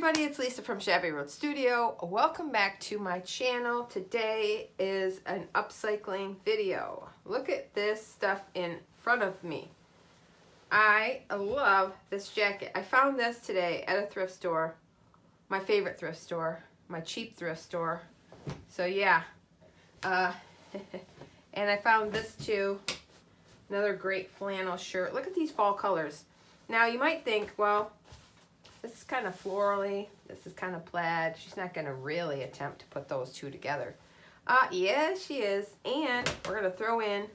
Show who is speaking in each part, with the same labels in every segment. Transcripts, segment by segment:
Speaker 1: everybody, it's Lisa from Shabby Road Studio. Welcome back to my channel. Today is an upcycling video. Look at this stuff in front of me. I love this jacket. I found this today at a thrift store, my favorite thrift store, my cheap thrift store. So yeah, and I found this too, another great flannel shirt. Look at these fall colors. Now you might think, well, this is kind of florally, this is kind of plaid. She's not going to really attempt to put those two together. Yeah, she is. And we're going to throw in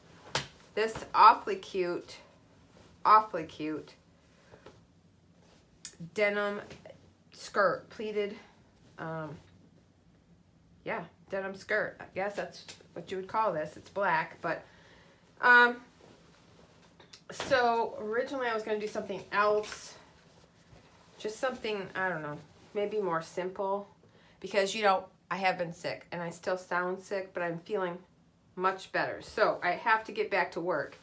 Speaker 1: this awfully cute denim skirt, pleated, yeah, denim skirt. I guess that's what you would call this. It's black, but, so originally I was going to do something else. Just something, I don't know, maybe more simple, because, you know, I have been sick and I still sound sick, but I'm feeling much better. So I have to get back to work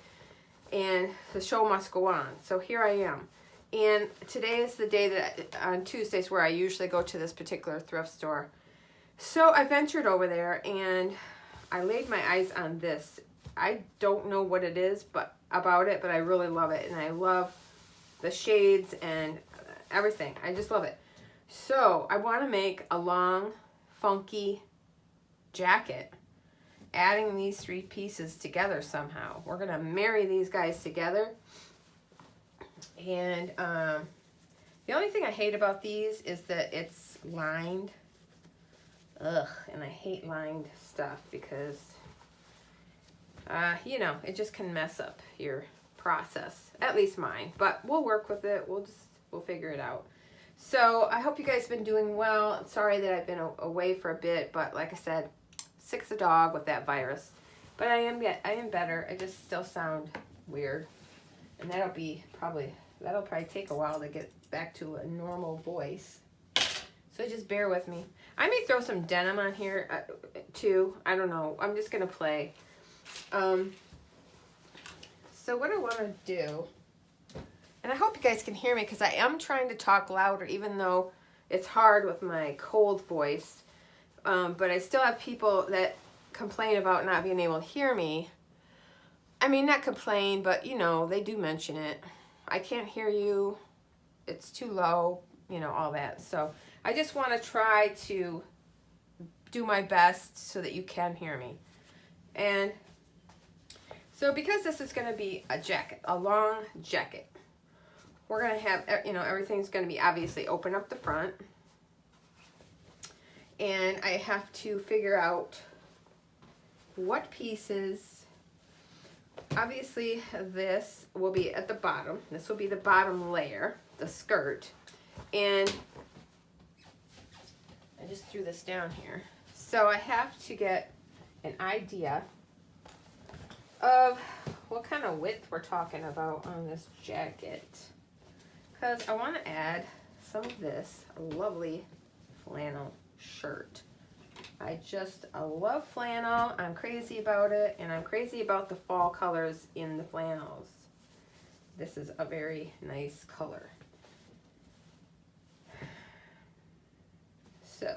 Speaker 1: and the show must go on. So here I am. And today is the day that, on Tuesdays, where I usually go to this particular thrift store. So I ventured over there and I laid my eyes on this. I don't know what it is but I really love it. And I love the shades and everything. I just love it. So I want to make a long, funky jacket, adding these three pieces together somehow. We're going to marry these guys together. And the only thing I hate about these is that it's lined. Ugh, and I hate lined stuff because, you know, it just can mess up your process. At least mine. But we'll work with it. We'll figure it out. So I hope you guys have been doing well. Sorry that I've been away for a bit, but like I said, sick as a dog with that virus. But I am better. I just still sound weird, and that'll probably take a while to get back to a normal voice. So just bear with me. I may throw some denim on here too. I don't know. I'm just gonna play. So what I want to do. And I hope you guys can hear me because I am trying to talk louder, even though it's hard with my cold voice. But I still have people that complain about not being able to hear me. I mean, not complain, but, you know, they do mention it. I can't hear you. It's too low, you know, all that. So I just want to try to do my best so that you can hear me. And so because this is going to be a jacket, a long jacket, we're going to have, you know, everything's going to be obviously open up the front. And I have to figure out what pieces. Obviously, this will be at the bottom. This will be the bottom layer, the skirt. And I just threw this down here. So I have to get an idea of what kind of width we're talking about on this jacket. Because I want to add some of this lovely flannel shirt. I love flannel. I'm crazy about it. And I'm crazy about the fall colors in the flannels. This is a very nice color. So,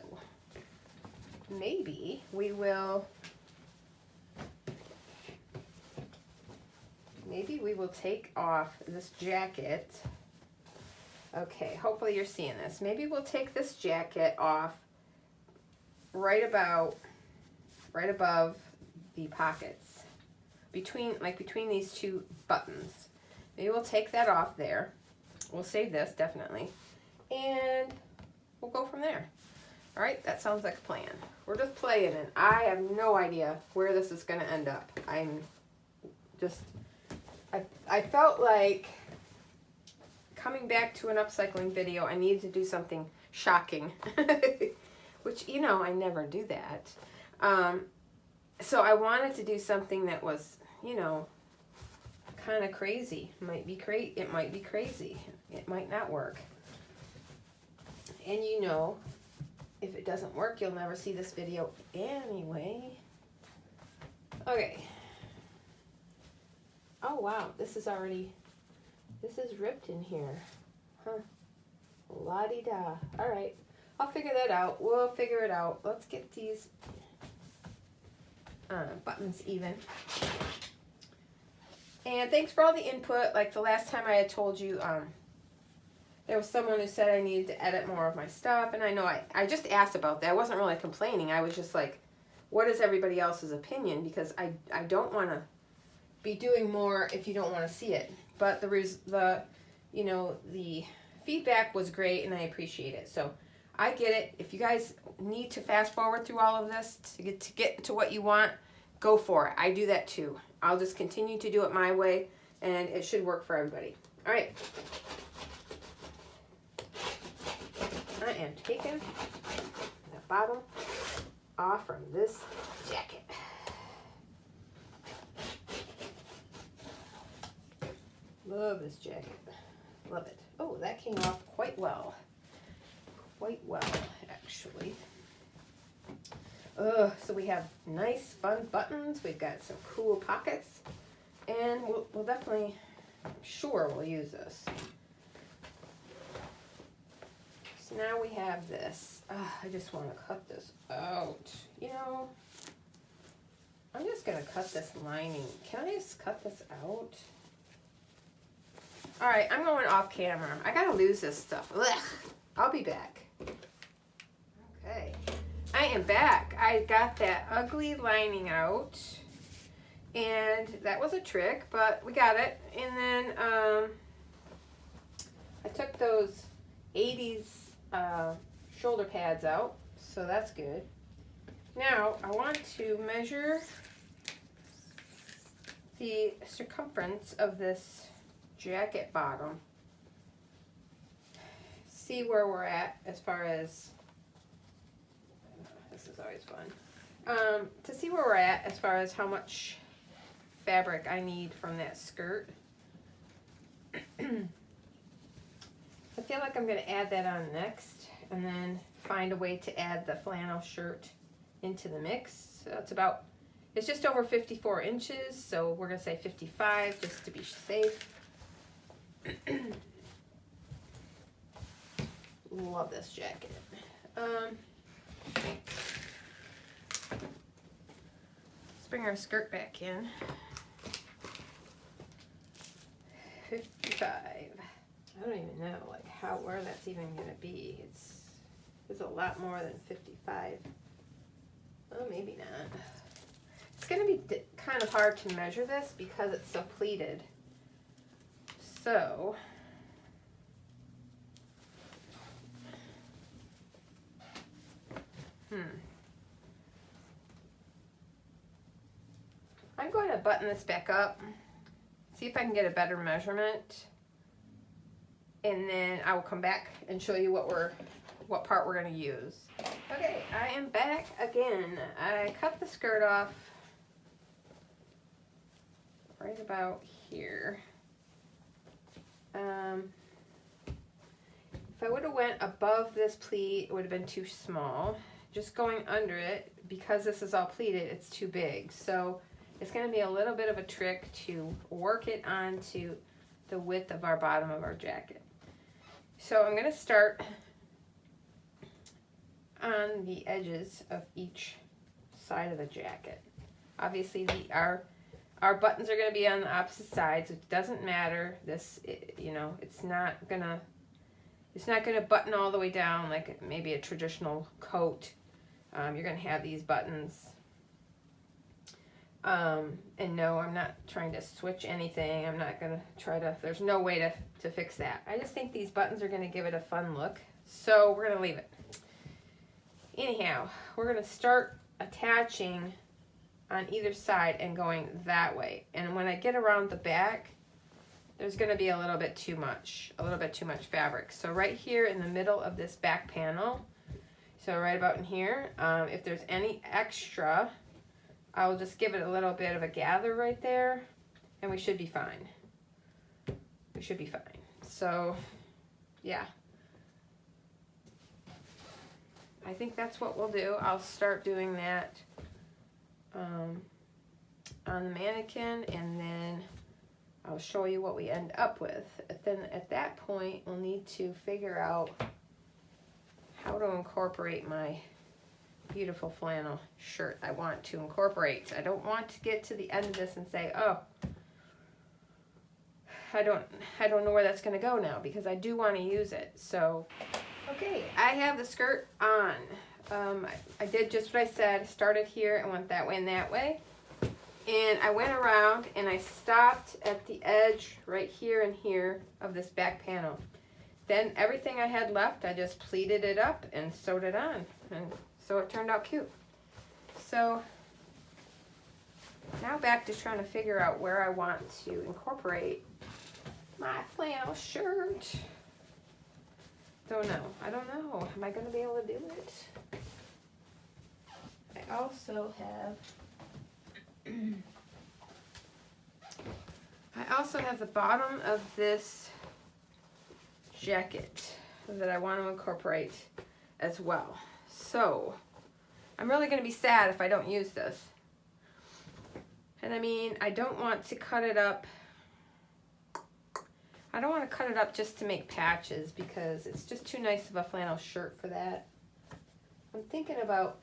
Speaker 1: maybe we will take off this jacket. Okay, hopefully you're seeing this. Maybe we'll take this jacket off right above the pockets, between these two buttons. Maybe we'll take that off there. We'll save this definitely, and we'll go from there. All right, that sounds like a plan. We're just playing, and I have no idea where this is going to end up. I felt like coming back to an upcycling video, I needed to do something shocking, which, you know, I never do that. So I wanted to do something that was, you know, kind of crazy. It might be crazy. It might not work. And you know, if it doesn't work, you'll never see this video anyway. Okay. Oh wow, this is ripped in here. Huh. La-di-da. All right, I'll figure that out. We'll figure it out. Let's get these buttons even. And thanks for all the input. Like the last time I had told you, there was someone who said I needed to edit more of my stuff. And I know I just asked about that. I wasn't really complaining. I was just like, what is everybody else's opinion? Because I don't want to be doing more if you don't want to see it. But the feedback was great and I appreciate it. So I get it. If you guys need to fast forward through all of this to get to what you want, go for it. I do that too. I'll just continue to do it my way and it should work for everybody. All right. I am taking the bottom off from this jacket. Love this jacket. Love it. Oh, that came off quite well. Quite well, actually. So we have nice, fun buttons. We've got some cool pockets. And we'll definitely, I'm sure we'll use this. So now we have this. I just want to cut this out. You know, I'm just going to cut this lining. Can I just cut this out? All right, I'm going off camera. I got to lose this stuff. Ugh. I'll be back. Okay. I am back. I got that ugly lining out. And that was a trick, but we got it. And then I took those 80s shoulder pads out, so that's good. Now I want to measure the circumference of this jacket bottom. See where we're at as far as, this is always fun, to see where we're at as far as how much fabric I need from that skirt. I feel like I'm going to add that on next and then find a way to add the flannel shirt into the mix. So it's just over 54 inches, so we're going to say 55 just to be safe. Love this jacket. Let's bring our skirt back in. 55. I don't even know where that's even gonna be. It's a lot more than 55. Oh, maybe not. It's gonna be kind of hard to measure this because it's so pleated. So I'm going to button this back up, see if I can get a better measurement, and then I will come back and show you what part we're going to use. Okay, I am back again. I cut the skirt off right about here. If I would have went above this pleat, it would have been too small. Just going under it, because this is all pleated, it's too big. So it's going to be a little bit of a trick to work it onto the width of our bottom of our jacket. So I'm going to start on the edges of each side of the jacket. Obviously, our buttons are going to be on the opposite sides. It doesn't matter. It's not gonna button all the way down like maybe a traditional coat. You're gonna have these buttons. And no, I'm not trying to switch anything. I'm not gonna try to. There's no way to fix that. I just think these buttons are gonna give it a fun look. So we're gonna leave it. Anyhow, we're gonna start attaching on either side and going that way. And when I get around the back, there's going to be a little bit too much fabric. So right here in the middle of this back panel, so right about in here, if there's any extra, I'll just give it a little bit of a gather right there, and we should be fine. We should be fine. So, yeah. I think that's what we'll do. I'll start doing that on the mannequin, and then I'll show you what we end up with. Then at that point, we'll need to figure out how to incorporate my beautiful flannel shirt I want to incorporate. I don't want to get to the end of this and say, oh, I don't know where that's going to go now, because I do want to use it. So, okay, I have the skirt on. I did just what I said, started here and went that way and that way. And I went around and I stopped at the edge right here and here of this back panel. Then everything I had left, I just pleated it up and sewed it on. And so it turned out cute. So now back to trying to figure out where I want to incorporate my flannel shirt. Don't know. I don't know. Am I going to be able to do it? I also have the bottom of this jacket that I want to incorporate as well. So I'm really going to be sad if I don't use this. And I mean, I don't want to cut it up. I don't want to cut it up just to make patches, because it's just too nice of a flannel shirt for that. I'm thinking about,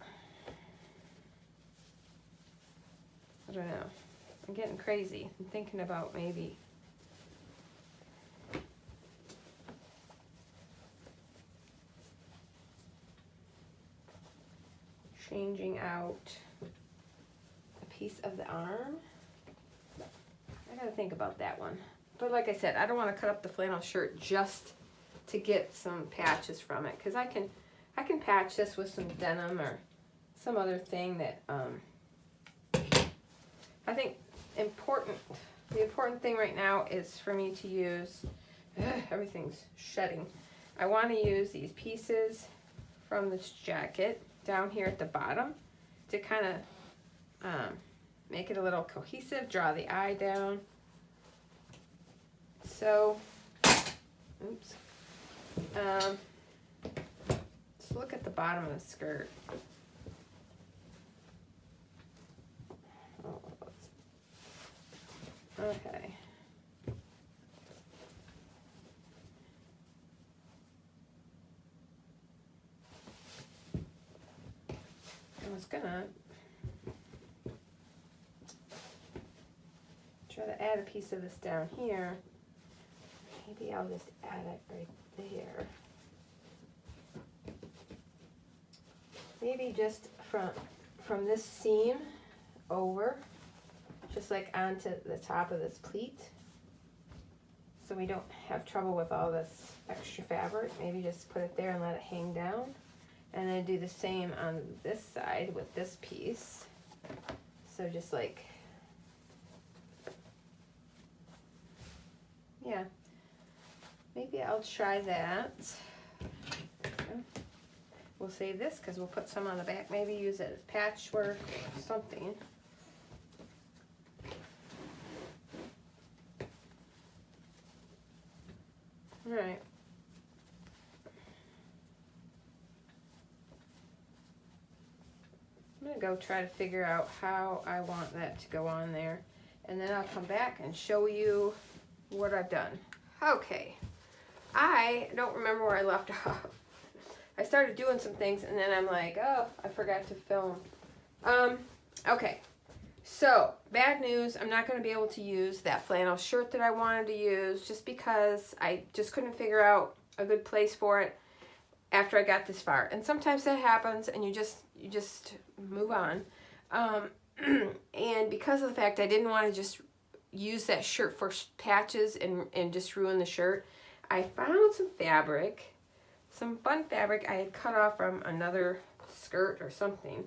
Speaker 1: I don't know, I'm getting crazy. I'm thinking about maybe changing out a piece of the arm. I gotta think about that one. But like I said, I don't want to cut up the flannel shirt just to get some patches from it, because I can patch this with some denim or some other thing that I think the important thing right now is for me to use, everything's shedding. I want to use these pieces from this jacket down here at the bottom to kind of make it a little cohesive, draw the eye down. So, oops. Let's look at the bottom of the skirt. Okay. I was gonna try to add a piece of this down here. Maybe I'll just add it right there. Maybe just from this seam over, just like onto the top of this pleat, so we don't have trouble with all this extra fabric. Maybe just put it there and let it hang down, and then do the same on this side with this piece. So just like, yeah, maybe I'll try that. We'll save this because we'll put some on the back. Maybe use it as patchwork or something. All right. I'm going to go try to figure out how I want that to go on there. And then I'll come back and show you what I've done. Okay. I don't remember where I left off. I started doing some things and then I'm like, oh, I forgot to film. Okay. So, bad news, I'm not going to be able to use that flannel shirt that I wanted to use just because I just couldn't figure out a good place for it after I got this far. And sometimes that happens and you just move on. And because of the fact I didn't want to just use that shirt for patches and just ruin the shirt, I found some fabric, some fun fabric I had cut off from another skirt or something.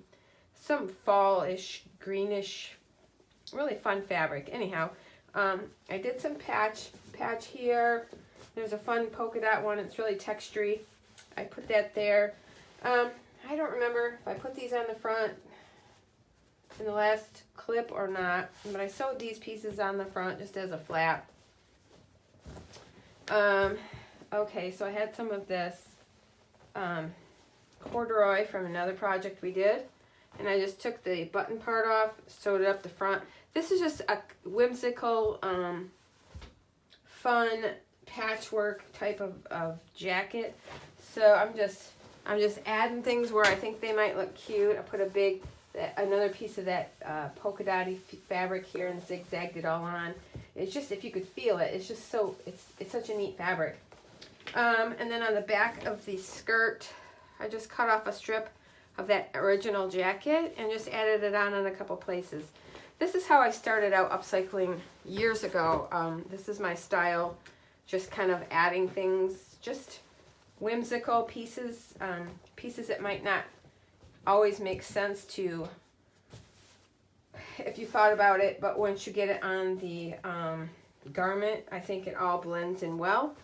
Speaker 1: Some fall-ish, greenish, really fun fabric. Anyhow, I did some patch here. There's a fun polka dot one. It's really textury. I put that there. I don't remember if I put these on the front in the last clip or not, but I sewed these pieces on the front just as a flap. Okay, so I had some of this corduroy from another project we did, and I just took the button part off, sewed it up the front. This is just a whimsical fun patchwork type of jacket. So I'm just adding things where I think they might look cute. I put another piece of that polka dotty fabric here and zigzagged it all on. It's just, if you could feel it, it's just so, it's such a neat fabric. And then on the back of the skirt, I just cut off a strip of that original jacket and just added it on in a couple places. This is how I started out upcycling years ago. This is my style, just kind of adding things, just whimsical pieces, pieces that might not always make sense to, if you thought about it, but once you get it on the garment, I think it all blends in well.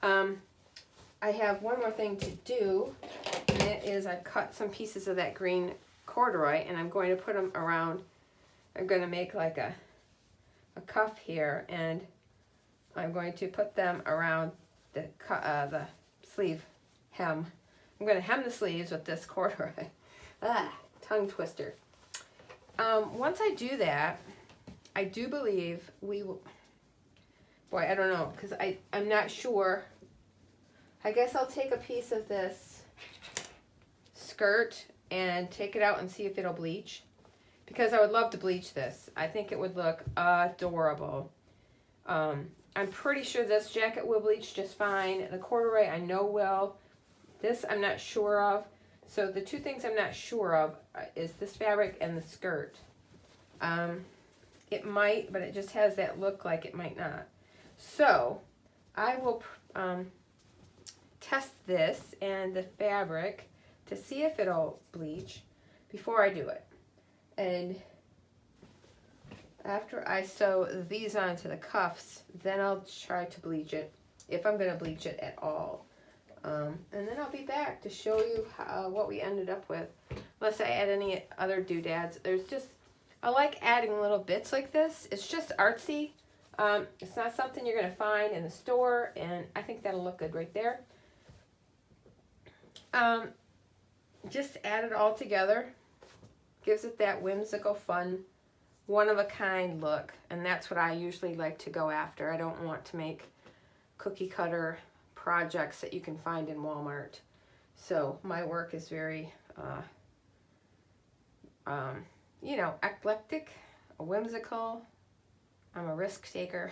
Speaker 1: I have one more thing to do, and it is I've cut some pieces of that green corduroy, and I'm going to put them around. I'm going to make like a cuff here, and I'm going to put them around the sleeve hem. I'm going to hem the sleeves with this corduroy. Tongue twister. Once I do that, I do believe we will, boy, I don't know, because I'm not sure. I guess I'll take a piece of this skirt and take it out and see if it'll bleach, because I would love to bleach this. I think it would look adorable. I'm pretty sure this jacket will bleach just fine. The corduroy I know will. This I'm not sure of. So the two things I'm not sure of is this fabric and the skirt. It might, but it just has that look like it might not. So I will test this and the fabric to see if it'll bleach before I do it. And after I sew these onto the cuffs, then I'll try to bleach it, if I'm going to bleach it at all. And then I'll be back to show you what we ended up with, unless I add any other doodads. I like adding little bits like this. It's just artsy. It's not something you're going to find in the store, and I think that'll look good right there. Just add it all together. Gives it that whimsical, fun, one-of-a-kind look, and that's what I usually like to go after. I don't want to make cookie cutter projects that you can find in Walmart. So my work is very, you know, eclectic, whimsical. I'm a risk taker,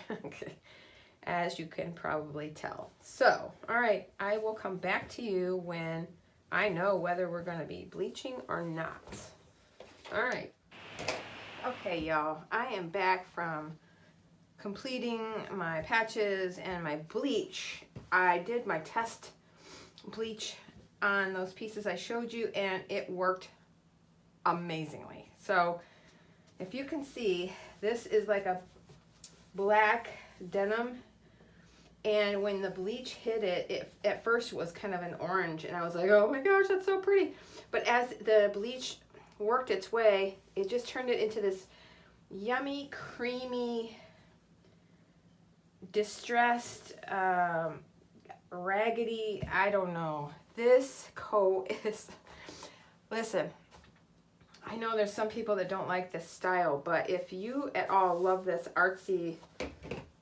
Speaker 1: as you can probably tell. So, all right, I will come back to you when I know whether we're going to be bleaching or not. All right. Okay, y'all, I am back from completing my patches and my bleach. I did my test bleach on those pieces I showed you, and it worked amazingly. So if you can see, this is like a black denim, and when the bleach hit it, it at first was kind of an orange, and I was like, oh my gosh, that's so pretty. But as the bleach worked its way, it just turned it into this yummy, creamy, distressed, raggedy, I don't know. This coat is, listen, I know there's some people that don't like this style, but if you at all love this artsy,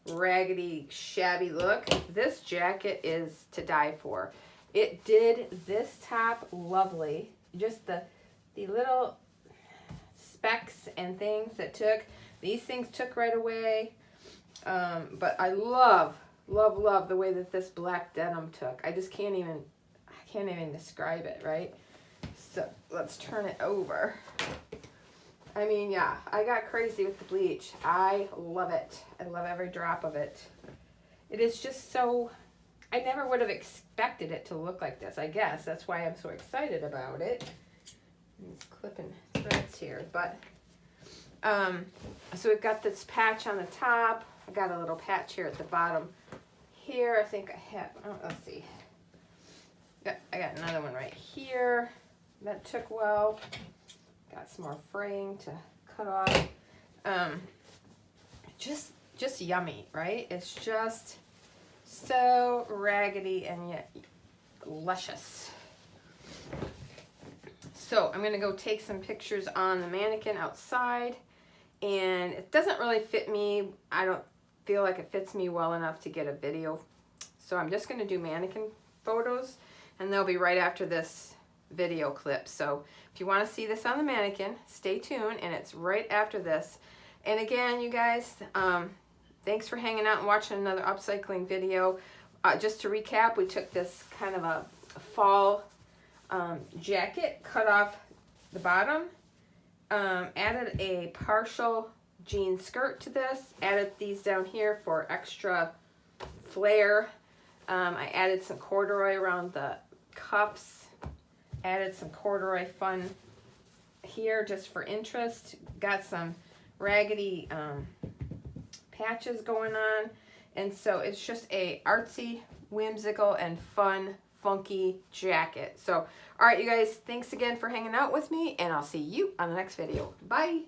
Speaker 1: raggedy, shabby look, this jacket is to die for. It did this top lovely. Just the little specks and things that took, these things took right away. But I love the way that this black denim took. I can't even describe it, right? So let's turn it over. I mean, yeah, I got crazy with the bleach. I love it. I love every drop of it. It is just so, I never would have expected it to look like this, I guess. That's why I'm so excited about it. These clipping threads here, but, so we've got this patch on the top. I got a little patch here at the bottom. Here, I think I have, oh, let's see. I got another one right here. That took well. Got some more fraying to cut off. Just yummy, right? It's just so raggedy and yet luscious. So I'm gonna go take some pictures on the mannequin outside, and it doesn't really fit me. feel like it fits me well enough to get a video. So I'm just gonna do mannequin photos, and they'll be right after this video clip. So if you wanna see this on the mannequin, stay tuned, and it's right after this. And again, you guys, thanks for hanging out and watching another upcycling video. Just to recap, we took this kind of a fall jacket, cut off the bottom, added a partial jean skirt to this, added these down here for extra flare. I added some corduroy around the cuffs, added some corduroy fun here just for interest, got some raggedy patches going on, and so it's just a artsy, whimsical, and fun, funky jacket. So, all right, you guys, thanks again for hanging out with me, and I'll see you on the next video. Bye.